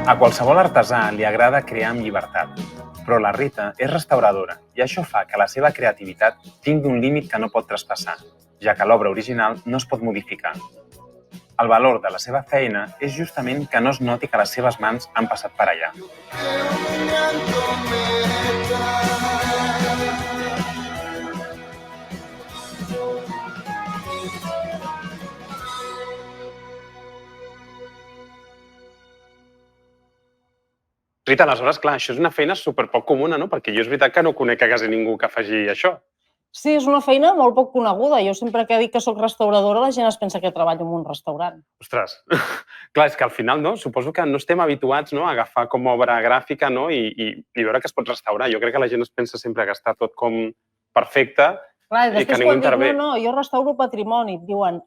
A qualsevol artesà li agrada crear amb llibertat, però la Rita és restauradora i això fa que la seva creativitat tingui un límit que no pot traspassar, ja que l'obra original no es pot modificar. El valor de la seva feina és justament que no es noti que les seves mans han passat per allà. Rita, aleshores, clar, això és una feina superpoc comuna, no? Perquè jo és veritat que no conec a quasi ningú que faci això. Sí, és una feina molt poc coneguda. Jo sempre que dic que soc restauradora, la gent es pensa que treballo en un restaurant. Ostres, clar, és que al final, no? Suposo que no estem habituats, no, a agafar com obra gràfica, no, i veure que es pot restaurar. Jo crec que la gent es pensa sempre que està tot com perfecte. Clar, i després quan dic, no, jo restauro patrimoni, et diuen,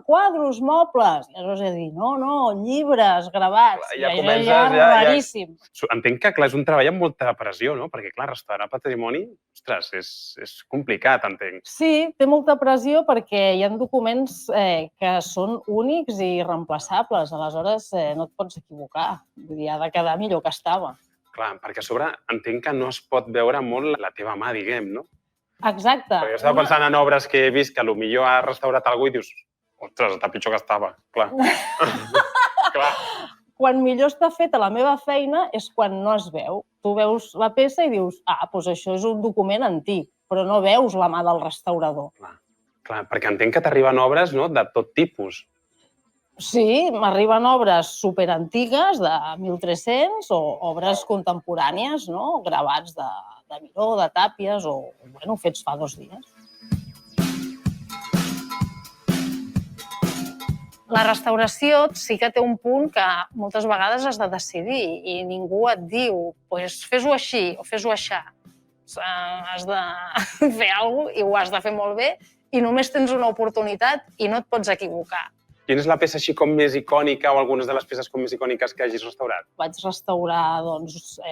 quadros, mobles. I aleshores he de dir, no, llibres, gravats. Ja comences, raríssim. Entenc que, clar, és un treball amb molta pressió, no? Perquè, clar, restaurar patrimoni, ostres, és complicat, entenc. Sí, té molta pressió perquè hi ha documents que són únics i irreemplaçables. Aleshores, no et pots equivocar. Vull dir, ha de quedar millor que estava. Clar, perquè a sobre entenc que no es pot veure molt la teva mà, diguem, no? Exacte. Perquè estava pensant en obres que he vist que potser ha restaurat algú i dius, ostres, està pitjor que estava. Clar. Clar. Quan millor està feta la meva feina és quan no es veu. Tu veus la peça i dius, doncs això és un document antic, però no veus la mà del restaurador. Clar, perquè entenc que t'arriben obres, no?, de tot tipus. Sí, m'arriben obres superantigues de 1300 o obres contemporànies, no?, gravats de Miró, de Tàpies o, bueno, fets fa 2 dies. La restauració sí que té un punt que moltes vegades has de decidir i ningú et diu, doncs fes-ho així o fes-ho aixà. Has de fer alguna cosa i ho has de fer molt bé i només tens una oportunitat i no et pots equivocar. Quina és la peça així com més icònica o algunes de les peces com més icòniques que hagis restaurat? Vaig restaurar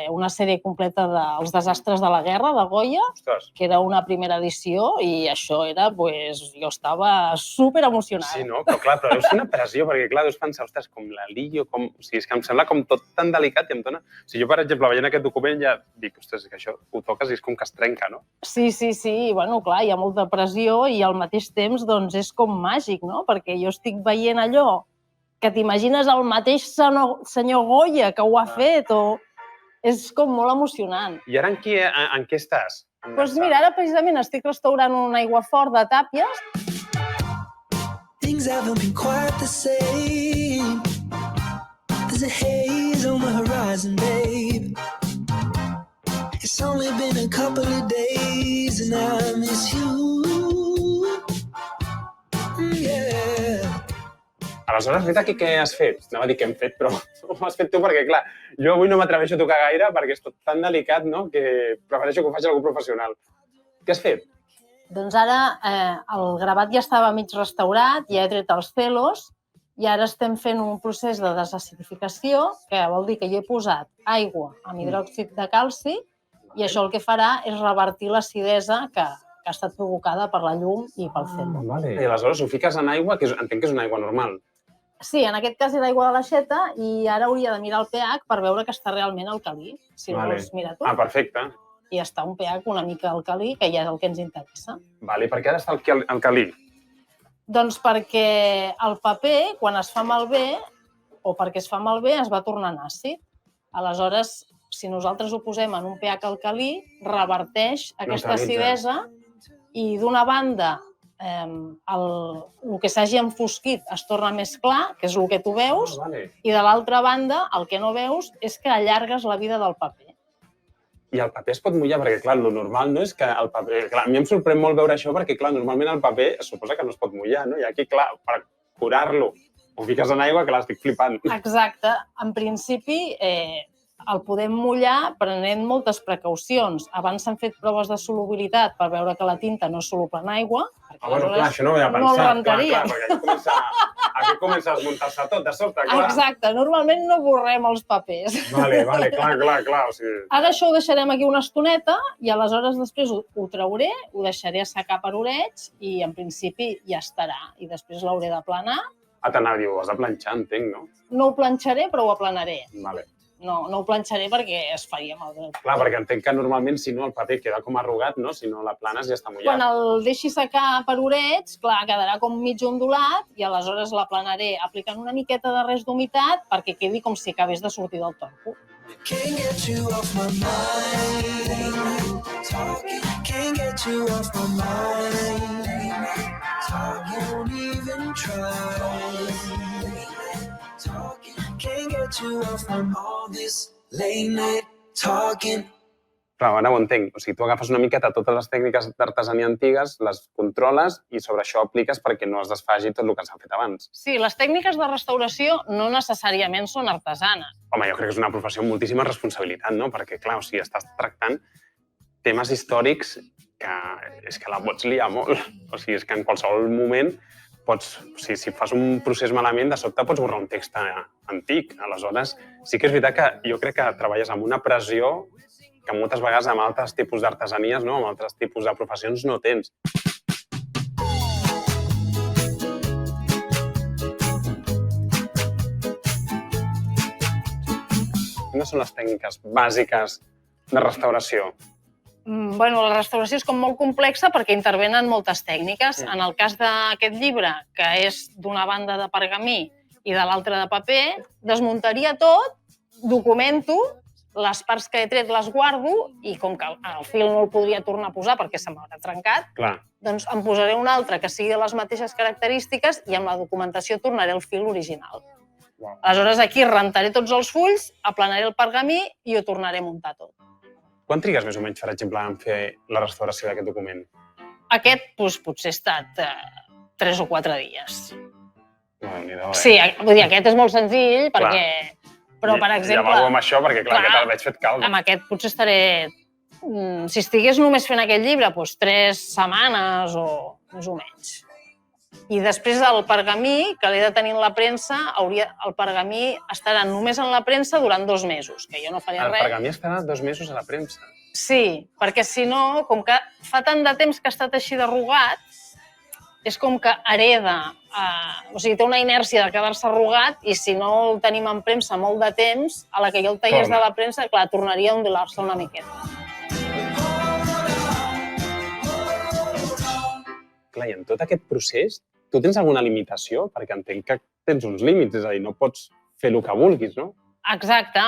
una sèrie completa dels desastres de la guerra de Goya, que era una primera edició i això era, jo estava superemocionada. Sí, no? Però clar, deu ser una pressió, perquè clar, deus pensar, ostres, com la lio, com... O sigui, és que em sembla com tot tan delicat i em dona... O sigui, jo, per exemple, veient aquest document ja dic, ostres, que això ho toques i és com que es trenca, no? Sí, bueno, clar, hi ha molta pressió i al mateix temps, doncs, és com màgic, no? Perquè jo estic veient allò que t'imagines el mateix senyor Goya que ho ha fet o... És com molt emocionant. I ara en què estàs? Doncs mira, ara precisament estic restaurant un aiguafort de Tàpies. Things haven't been quite the same. There's a haze on the horizon, babe. It's only been a couple of days and I miss you. Yeah. Aleshores, Rita, què has fet? Anava a dir què hem fet, però ho has fet tu perquè, clar, jo avui no m'atreveixo a tocar gaire perquè és tot tan delicat, no?, que prefereixo que ho faci algú professional. Què has fet? Doncs ara el gravat ja estava mig restaurat, ja he tret els celos i ara estem fent un procés de desacidificació, que vol dir que hi he posat aigua amb hidròxid de calci i això el que farà és revertir l'acidesa que ha estat provocada per la llum i pel celo. I aleshores ho fiques en aigua, que entenc que és una aigua normal. Sí, en aquest cas era aigua de l'aixeta i ara hauria de mirar el pH per veure que està realment alcalí. Si vols, mira tu. Perfecte. I està un pH una mica alcalí, que ja és el que ens interessa. I per què ha d'estar alcalí? Doncs perquè el paper, quan es fa malbé, o perquè es fa malbé, es va tornant àcid. Aleshores, si nosaltres ho posem en un pH alcalí, reverteix aquesta acidesa i d'una banda el que s'hagi enfosquit es torna més clar, que és el que tu veus, i de l'altra banda el que no veus és que allargues la vida del paper. I el paper es pot mullar, perquè clar, el normal no és que el paper... Clar, a mi em sorprèn molt veure això perquè clar, normalment el paper es suposa que no es pot mullar, no? I aquí, clar, per curar-lo ho fiques en aigua, que l'estic flipant. Exacte. En principi, el podem mullar prenent moltes precaucions. Abans s'han fet proves de solubilitat per veure que la tinta no és soluble en aigua. Bueno, clar, això no ho havia pensat. Clar, perquè aquí comença a desmuntar-se tot de sobte, clar. Exacte. Normalment no borrem els papers. Vale, clar. Ara això ho deixarem aquí una estoneta i aleshores després ho trauré, ho deixaré assecar per oreig i en principi ja estarà. I després l'hauré d'aplanar. T'anava a dir, ho has de planxar, entenc, no? No ho planxaré, però ho aplanaré. Vale. No ho planxaré perquè es faria malbé. Clar, perquè entenc que normalment, si no, el paper queda com arrugat, no? Si no la planes ja està mullat. Quan el deixi secar per orets, clar, quedarà com mig ondulat i aleshores la planaré aplicant una miqueta de res d'humitat perquè quedi com si acabés de sortir del torco. Can't get you off my mind. Can't get you off my mind. Won't even try. Can't get you off from all this late night talking. Clar, ara ho entenc. O sigui, tu agafes una miqueta totes les tècniques d'artesania antigues, les controles i sobre això apliques perquè no es desfagi tot el que s'ha fet abans. Sí, les tècniques de restauració no necessàriament són artesanes. Home, jo crec que és una professió amb moltíssima responsabilitat, no? Perquè, clar, o sigui, estàs tractant temes històrics que és que la pots liar molt. O sigui, és que en qualsevol moment pots, o sigui, si fas un procés malament, de sobte pots borrar un text antic. Aleshores, sí que és veritat que jo crec que treballes amb una pressió que moltes vegades amb altres tipus d'artesanies, no? Amb altres tipus de professions no tens. Quines són les tècniques bàsiques de restauració? Bueno, la restauració és com molt complexa perquè intervenen moltes tècniques. En el cas d'aquest llibre, que és d'una banda de pergamí i de l'altra de paper, desmuntaria tot, documento, les parts que he tret les guardo i com que el fil no el podria tornar a posar perquè se m'haurà trencat, doncs em posaré un altre que sigui de les mateixes característiques i amb la documentació tornaré el fil original. Aleshores aquí rentaré tots els fulls, aplanaré el pergamí i ho tornaré a muntar tot. Quan trigues més o menys, per exemple, en fer la restauració d'aquest document? Aquest potser ha estat 3 o 4 dies. Déu-n'hi-do, Sí, vull dir, aquest és molt senzill perquè... Però, per exemple... Ja amb això, perquè clar, aquest el veig fet caldo. Amb aquest potser estaré... Si estigués només fent aquest llibre, doncs 3 setmanes o més o menys. I després el pergamí, que l'he de tenir en la premsa, el pergamí estarà només en la premsa durant 2 mesos, que jo no faré res. El pergamí estarà 2 mesos a la premsa? Sí, perquè si no, com que fa tant de temps que ha estat així d'arrugat, és com que hereda, o sigui, té una inèrcia de quedar-se arrugat i si no el tenim en premsa molt de temps, a la que jo el tallés de la premsa, clar, tornaria a ondular-se una miqueta. Clar, i en tot aquest procés, tu tens alguna limitació? Perquè entenc que tens uns límits, és a dir, no pots fer el que vulguis, no? Exacte,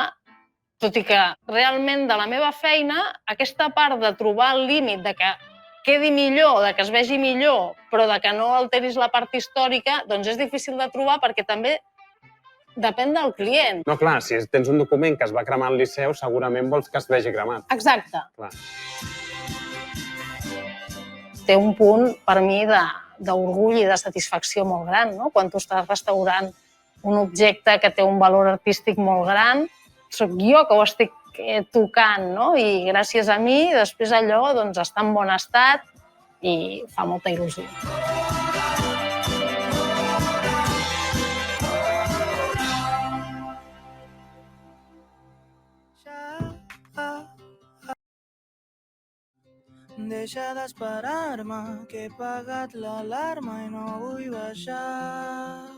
tot i que realment de la meva feina, aquesta part de trobar el límit de que quedi millor, de que es vegi millor, però de que no alteris la part històrica, doncs és difícil de trobar perquè també depèn del client. No, clar, si tens un document que es va cremar al Liceu, segurament vols que es vegi cremat. Exacte. Clar. Té un punt, per mi, d'orgull i de satisfacció molt gran, no? Quan tu estàs restaurant un objecte que té un valor artístic molt gran, soc jo que ho estic tocant, no? I gràcies a mi, després allò doncs, està en bon estat i fa molta il·lusió. Deixa d'esperar-me, que he pagat l'alarma i no vull baixar.